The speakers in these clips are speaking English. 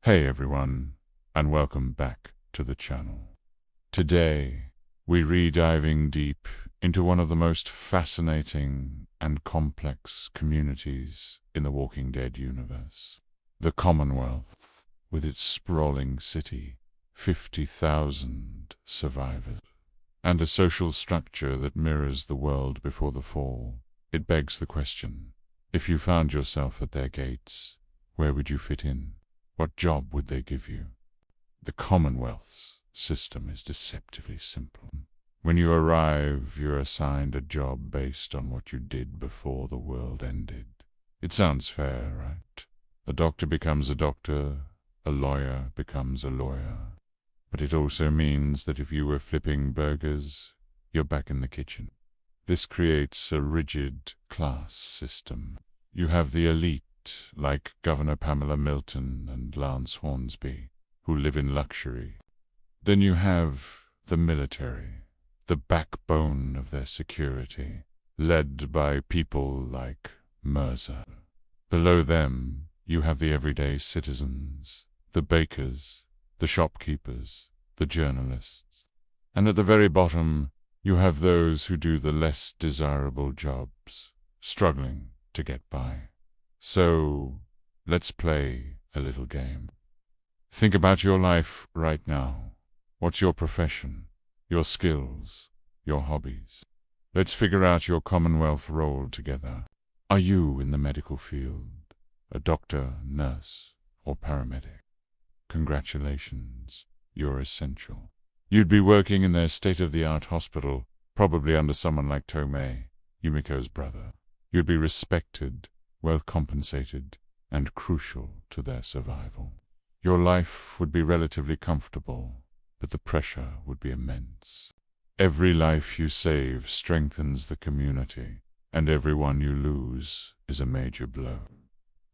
Hey everyone, and welcome back to the channel. Today, we're diving deep into one of the most fascinating and complex communities in the Walking Dead universe. The Commonwealth, with its sprawling city, 50,000 survivors, and a social structure that mirrors the world before the fall. It begs the question, if you found yourself at their gates, where would you fit in? What job would they give you? The Commonwealth's system is deceptively simple. When you arrive, you're assigned a job based on what you did before the world ended. It sounds fair, right? A doctor becomes a doctor, a lawyer becomes a lawyer. But it also means that if you were flipping burgers, you're back in the kitchen. This creates a rigid class system. You have the elite, like Governor Pamela Milton and Lance Hornsby, who live in luxury. Then you have the military, the backbone of their security, led by people like Mirza. Below them, you have the everyday citizens, the bakers, the shopkeepers, the journalists. And at the very bottom, you have those who do the less desirable jobs, struggling to get by. So, let's play a little game. Think about your life right now. What's your profession, your skills, your hobbies? Let's figure out your Commonwealth role together. Are you in the medical field, a doctor, nurse, or paramedic? Congratulations, you're essential. You'd be working in their state-of-the-art hospital, probably under someone like Tomei, Yumiko's brother. You'd be respected, well compensated, and crucial to their survival. Your life would be relatively comfortable, but the pressure would be immense. Every life you save strengthens the community, and every one you lose is a major blow.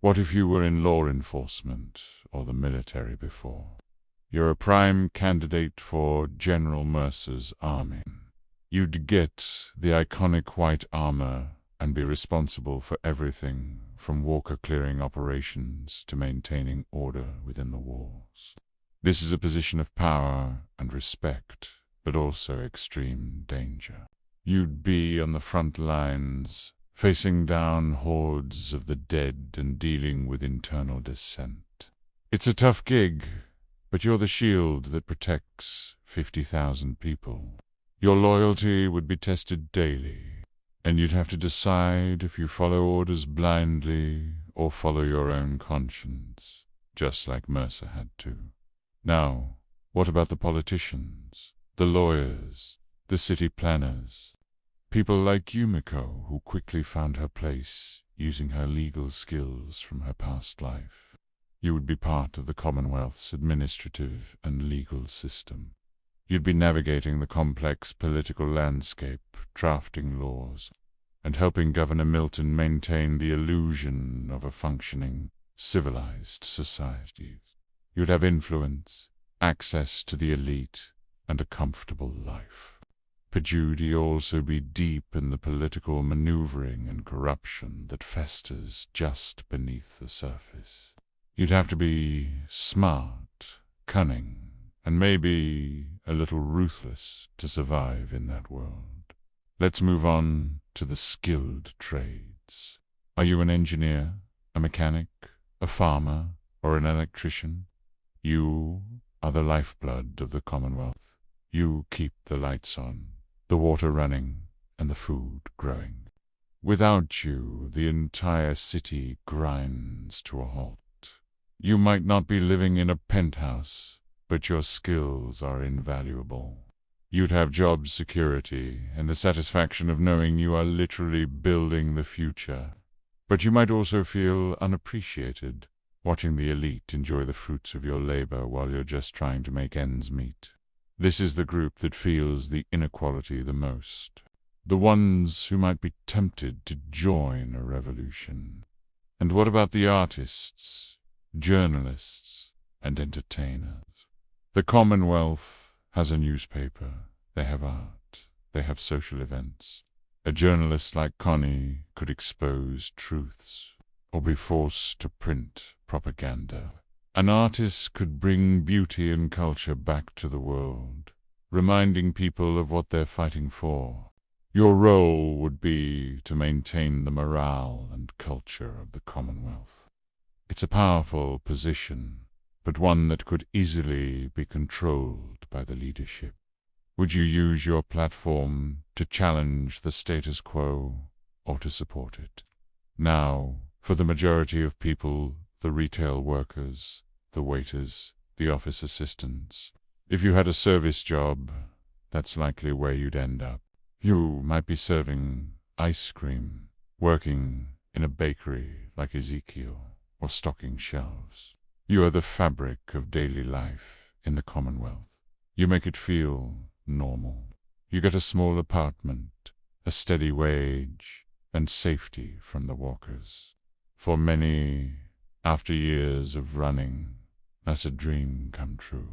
What if you were in law enforcement or the military before? You're a prime candidate for General Mercer's army. You'd get the iconic white armor and be responsible for everything from walker-clearing operations to maintaining order within the walls. This is a position of power and respect, but also extreme danger. You'd be on the front lines, facing down hordes of the dead and dealing with internal dissent. It's a tough gig, but you're the shield that protects 50,000 people. Your loyalty would be tested daily, and you'd have to decide if you follow orders blindly or follow your own conscience, just like Mercer had to. Now, what about the politicians, the lawyers, the city planners? People like Yumiko, who quickly found her place using her legal skills from her past life. You would be part of the Commonwealth's administrative and legal system. You'd be navigating the complex political landscape, drafting laws, and helping Governor Milton maintain the illusion of a functioning, civilized society. You'd have influence, access to the elite, and a comfortable life. But you'd also be deep in the political maneuvering and corruption that festers just beneath the surface. You'd have to be smart, cunning, and maybe a little ruthless to survive in that world. Let's move on to the skilled trades. Are you an engineer, a mechanic, a farmer, or an electrician? You are the lifeblood of the Commonwealth. You keep the lights on, the water running, and the food growing. Without you, the entire city grinds to a halt. You might not be living in a penthouse, but your skills are invaluable. You'd have job security and the satisfaction of knowing you are literally building the future. But you might also feel unappreciated, watching the elite enjoy the fruits of your labor while you're just trying to make ends meet. This is the group that feels the inequality the most. The ones who might be tempted to join a revolution. And what about the artists, journalists, and entertainers? The Commonwealth has a newspaper, they have art, they have social events. A journalist like Connie could expose truths, or be forced to print propaganda. An artist could bring beauty and culture back to the world, reminding people of what they're fighting for. Your role would be to maintain the morale and culture of the Commonwealth. It's a powerful position, but one that could easily be controlled by the leadership. Would you use your platform to challenge the status quo or to support it? Now, for the majority of people, the retail workers, the waiters, the office assistants, if you had a service job, that's likely where you'd end up. You might be serving ice cream, working in a bakery like Ezekiel, or stocking shelves. You are the fabric of daily life in the Commonwealth. You make it feel normal. You get a small apartment, a steady wage, and safety from the walkers. For many, after years of running, that's a dream come true.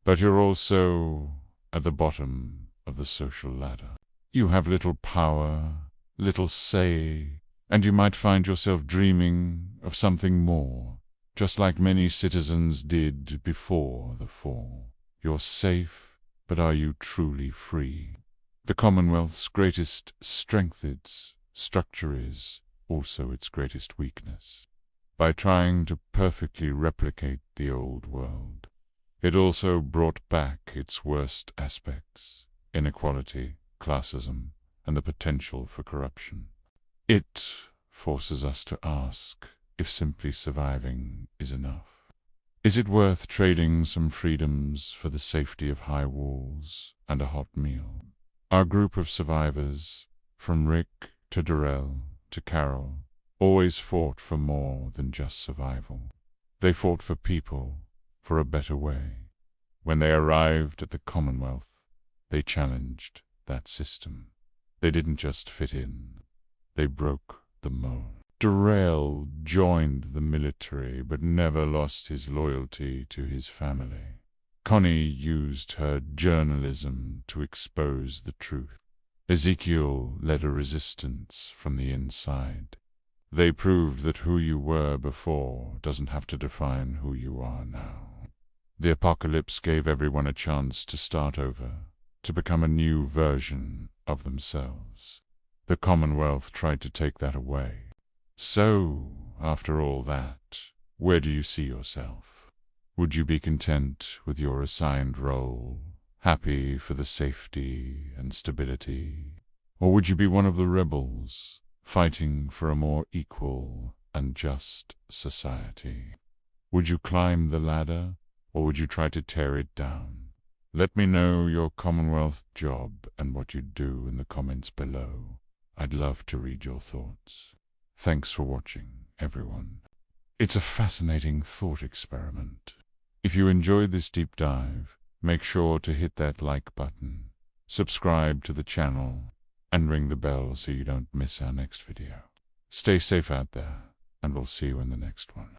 But you're also at the bottom of the social ladder. You have little power, little say, and you might find yourself dreaming of something more, just like many citizens did before the fall. You're safe, but are you truly free? The Commonwealth's greatest strength, its structure, is also its greatest weakness. By trying to perfectly replicate the old world, it also brought back its worst aspects: inequality, classism, and the potential for corruption. It forces us to ask if simply surviving is enough. Is it worth trading some freedoms for the safety of high walls and a hot meal? Our group of survivors, from Rick to Darrell to Carol, always fought for more than just survival. They fought for people, for a better way. When they arrived at the Commonwealth, they challenged that system. They didn't just fit in, they broke the mold. Darrell joined the military but never lost his loyalty to his family. Connie used her journalism to expose the truth. Ezekiel led a resistance from the inside. They proved that who you were before doesn't have to define who you are now. The apocalypse gave everyone a chance to start over, to become a new version of themselves. The Commonwealth tried to take that away. So, after all that, where do you see yourself? Would you be content with your assigned role, happy for the safety and stability? Or would you be one of the rebels, fighting for a more equal and just society? Would you climb the ladder, or would you try to tear it down? Let me know your Commonwealth job and what you do in the comments below. I'd love to read your thoughts. Thanks for watching, everyone. It's a fascinating thought experiment. If you enjoyed this deep dive, make sure to hit that like button, subscribe to the channel, and ring the bell so you don't miss our next video. Stay safe out there, and we'll see you in the next one.